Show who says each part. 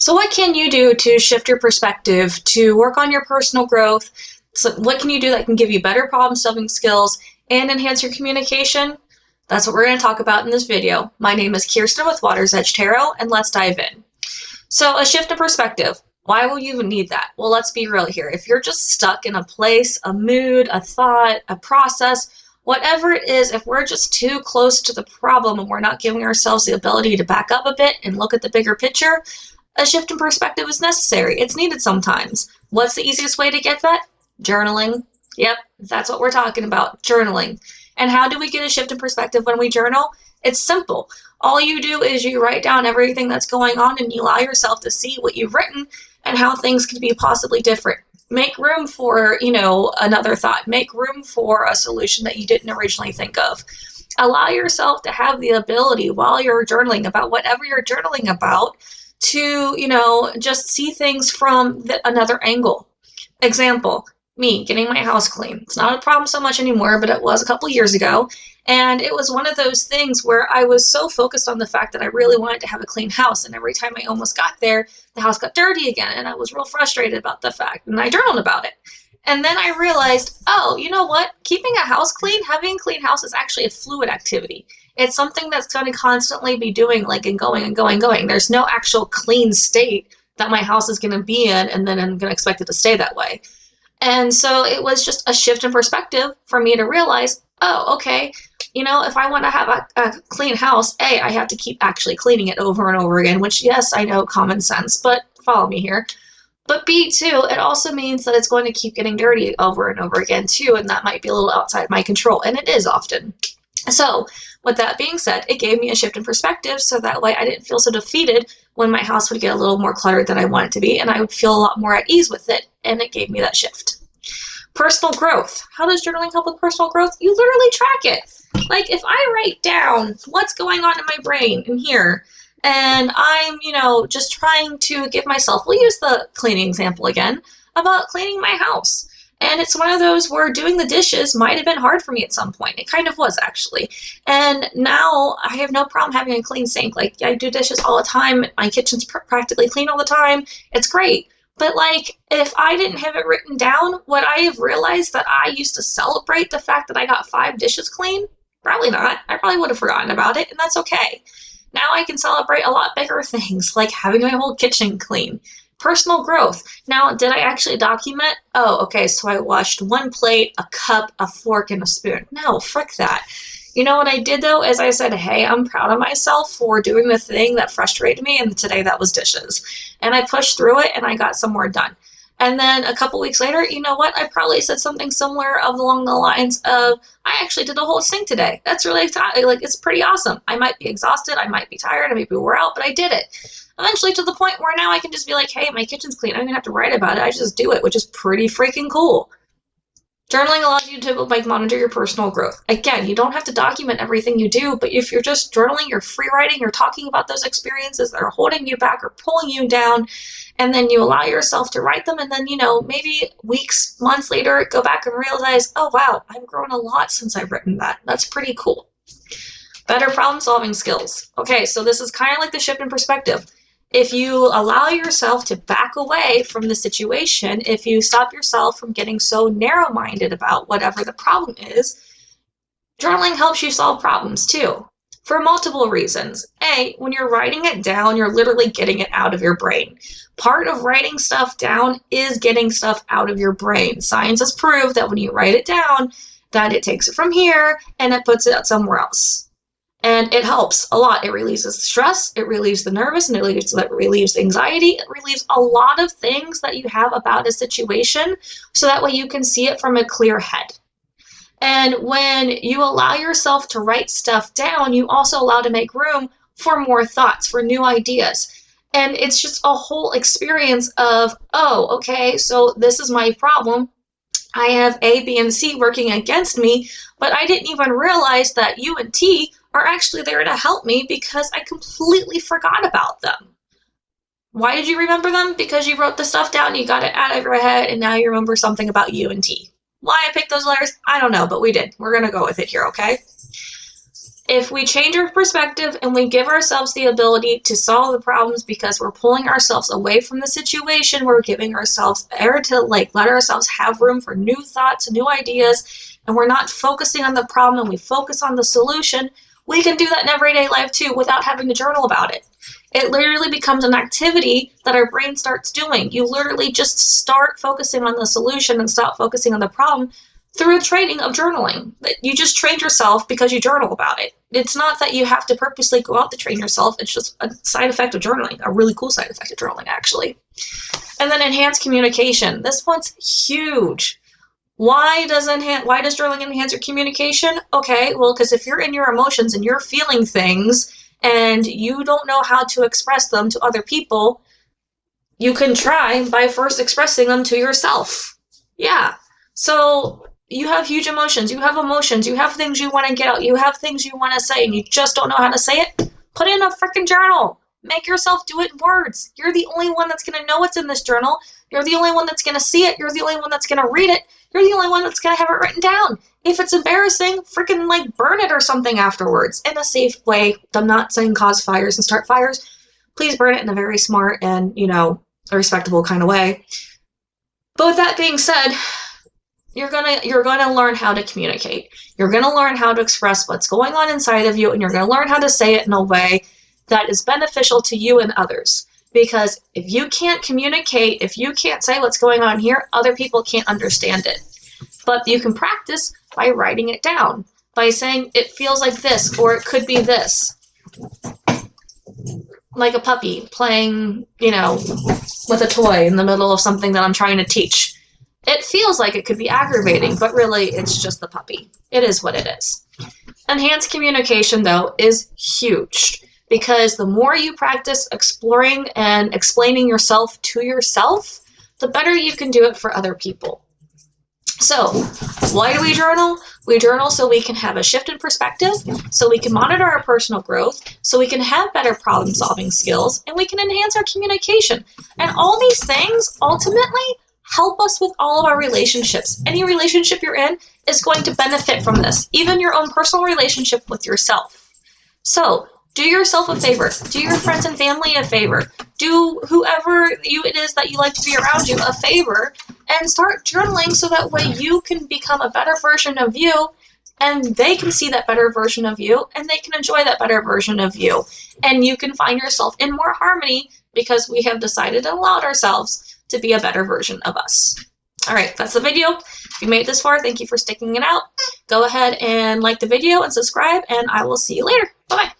Speaker 1: So what can you do to shift your perspective, to work on your personal growth? So what can you do that can give you better problem-solving skills and enhance your communication? That's what we're going to talk about in this video. My name is Kirsten with Watersedgetarot, and let's dive in. So a shift in perspective. Why will you even need that? Well, let's be real here. If you're just stuck in a place, a mood, a thought, a process, whatever it is, if we're just too close to the problem and we're not giving ourselves the ability to back up a bit and look at the bigger picture, a shift in perspective is necessary. It's needed sometimes. What's the easiest way to get that? Journaling. Yep, that's what we're talking about, journaling. And how do we get a shift in perspective when we journal? It's simple. All you do is you write down everything that's going on and you allow yourself to see what you've written and how things could be possibly different. Make room for, another thought. Make room for a solution that you didn't originally think of. Allow yourself to have the ability while you're journaling about whatever you're journaling about to, just see things from another angle. Example, me getting my house clean. It's not a problem so much anymore, but it was a couple years ago. And it was one of those things where I was so focused on the fact that I really wanted to have a clean house. And every time I almost got there, the house got dirty again. And I was real frustrated about the fact. And I journaled about it. And then I realized, oh, you know what? Keeping a house clean, having a clean house is actually a fluid activity. It's something that's going to constantly be doing, and going and going and going. There's no actual clean state that my house is going to be in, and then I'm going to expect it to stay that way. And so it was just a shift in perspective for me to realize, oh, okay, if I want to have a clean house, A, I have to keep actually cleaning it over and over again, which, yes, I know, common sense, but follow me here. But B, too, it also means that it's going to keep getting dirty over and over again, too, and that might be a little outside my control, and it is often. So with that being said, it gave me a shift in perspective, so that way I didn't feel so defeated when my house would get a little more cluttered than I want it to be, and I would feel a lot more at ease with it, and it gave me that shift. Personal growth. How does journaling help with personal growth? You literally track it. Like if I write down what's going on in my brain in here, and I'm, just trying to give myself, we'll use the cleaning example again, about cleaning my house. And it's one of those where doing the dishes might have been hard for me at some point. It kind of was, actually. And now I have no problem having a clean sink. Like, I do dishes all the time. My kitchen's practically clean all the time. It's great. But, if I didn't have it written down, would I have realized that I used to celebrate the fact that I got 5 dishes clean? Probably not. I probably would have forgotten about it, and that's okay. Now I can celebrate a lot bigger things, like having my whole kitchen clean. Personal growth. Now, did I actually document? Oh, okay, so I washed 1 plate, a cup, a fork, and a spoon. No, frick that. You know what I did, though, is I said, hey, I'm proud of myself for doing the thing that frustrated me, and today that was dishes. And I pushed through it, and I got some more done. And then a couple weeks later, you know what? I probably said something similar along the lines of, I actually did the whole sink today. That's really, it's pretty awesome. I might be exhausted, I might be tired, I might be wore out, but I did it. Eventually to the point where now I can just be like, hey, my kitchen's clean. I don't even have to write about it. I just do it, which is pretty freaking cool. Journaling allows you to monitor your personal growth. Again, you don't have to document everything you do, but if you're just journaling, you're free writing, you're talking about those experiences that are holding you back or pulling you down, and then you allow yourself to write them, and then, maybe weeks, months later, go back and realize, oh, wow, I've grown a lot since I've written that. That's pretty cool. Better problem-solving skills. Okay, so this is kind of like the shift in perspective. If you allow yourself to back away from the situation, if you stop yourself from getting so narrow-minded about whatever the problem is, journaling helps you solve problems too, for multiple reasons. A, when you're writing it down, you're literally getting it out of your brain. Part of writing stuff down is getting stuff out of your brain. Science has proved that when you write it down, that it takes it from here and it puts it out somewhere else. And it helps a lot. It relieves the stress, it relieves the nervous, and it relieves anxiety. It relieves a lot of things that you have about a situation, so that way you can see it from a clear head. And when you allow yourself to write stuff down, you also allow to make room for more thoughts, for new ideas. And it's just a whole experience of, oh, okay, so this is my problem. I have A, B, and C working against me, but I didn't even realize that U and T are actually there to help me because I completely forgot about them. Why did you remember them? Because you wrote the stuff down, you got it out of your head, and now you remember something about U and T. Why I picked those letters, I don't know, but we did. We're going to go with it here, okay? If we change our perspective and we give ourselves the ability to solve the problems because we're pulling ourselves away from the situation, we're giving ourselves air to let ourselves have room for new thoughts, new ideas, and we're not focusing on the problem and we focus on the solution, we can do that in everyday life too without having to journal about it. It literally becomes an activity that our brain starts doing. You literally just start focusing on the solution and stop focusing on the problem through the training of journaling. You just trained yourself because you journal about it. It's not that you have to purposely go out to train yourself. It's just a side effect of journaling, a really cool side effect of journaling, actually. And then enhanced communication. This one's huge. Why does journaling enhance your communication? Okay, well, because if you're in your emotions and you're feeling things and you don't know how to express them to other people, you can try by first expressing them to yourself. Yeah. So you have huge emotions, you have things you want to get out, you have things you want to say, and you just don't know how to say it. Put it in a freaking journal. Make yourself do it in words. You're the only one that's going to know what's in this journal. You're the only one that's going to see it. You're the only one that's going to read it. You're the only one that's going to have it written down. If it's embarrassing, freaking burn it or something afterwards in a safe way. I'm not saying cause fires and start fires. Please burn it in a very smart and, a respectable kind of way. But with that being said, you're gonna learn how to communicate. You're gonna learn how to express what's going on inside of you, and you're gonna learn how to say it in a way that is beneficial to you and others. Because if you can't communicate, if you can't say what's going on here, other people can't understand it. But you can practice by writing it down, by saying it feels like this, or it could be this. Like a puppy playing, with a toy in the middle of something that I'm trying to teach. It feels like it could be aggravating, but really it's just the puppy. It is what it is. Enhanced communication, though, is huge because the more you practice exploring and explaining yourself to yourself, the better you can do it for other people. So, why do we journal? We journal so we can have a shift in perspective, so we can monitor our personal growth, so we can have better problem-solving skills, and we can enhance our communication. And all these things, ultimately, help us with all of our relationships. Any relationship you're in is going to benefit from this, even your own personal relationship with yourself. So, do yourself a favor. Do your friends and family a favor. Do whoever it is that you like to be around you a favor, and start journaling so that way you can become a better version of you, and they can see that better version of you, and they can enjoy that better version of you. And you can find yourself in more harmony because we have decided and allowed ourselves to be a better version of us. All right, that's the video. If you made it this far, thank you for sticking it out. Go ahead and like the video and subscribe, and I will see you later. Bye-bye.